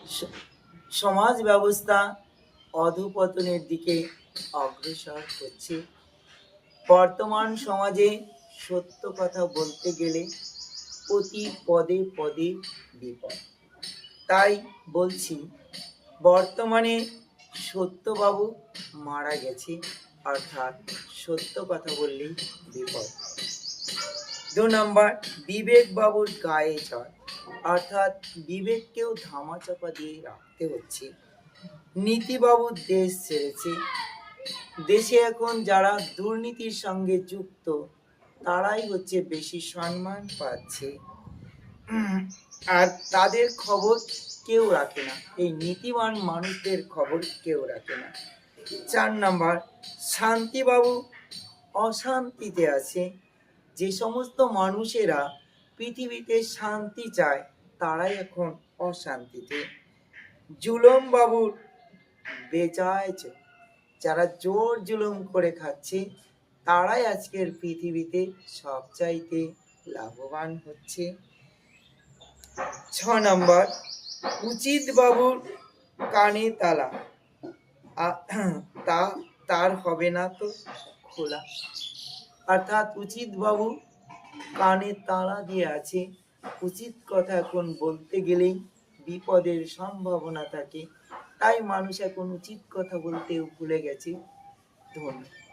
স- সমাজ ব্যবস্থা অধঃপতনের দিকে অগ্রসর হচ্ছে। বর্তমান সমাজে সত্য কথা বলতে গেলে প্রতি পদে পদে বিপদ। তাই বলছি, বর্তমানে সত্যবাবু মারা গেছে, অর্থাৎ সত্য কথা বললেই বিপদ। 2 নম্বর, বিবেক বাবুর গায়ে চড়, অর্থাৎ বিবেককেও ধামাচাপা দিয়ে রাখতে হচ্ছে। নীতিবাবু দেশ ছেড়েছে। দেশে এখন যারা দুর্নীতির সঙ্গে যুক্ত তারাই হচ্ছে বেশি সম্মান পাচ্ছে, আর তাদের খবর কেউ রাখে না। এই নীতিবান মানুষদের খবর কেউ রাখে না। 4 নম্বর, শান্তিবাবু অশান্তিতে আছে। যে সমস্ত মানুষেরা পৃথিবীতে শান্তি চায় তারাই এখন অশান্তিতে। জুলম বাবুর বেজায় জোর। যারা জোর জুলুম করে খাচ্ছে তারাই আজকের পৃথিবীতে সবচাইতে লাভবান হচ্ছে। 6 নম্বর, উচিত বাবুর কানে তালা, তা তার হবে না তো খোলা, অর্থাৎ উচিত বাবু কানে তালা দিয়ে আছে। উচিত কথা এখন বলতে গেলেই বিপদের সম্ভাবনা থাকে, তাই মানুষ এখন উচিত কথা বলতেও ভুলে গেছে। ধন্যবাদ।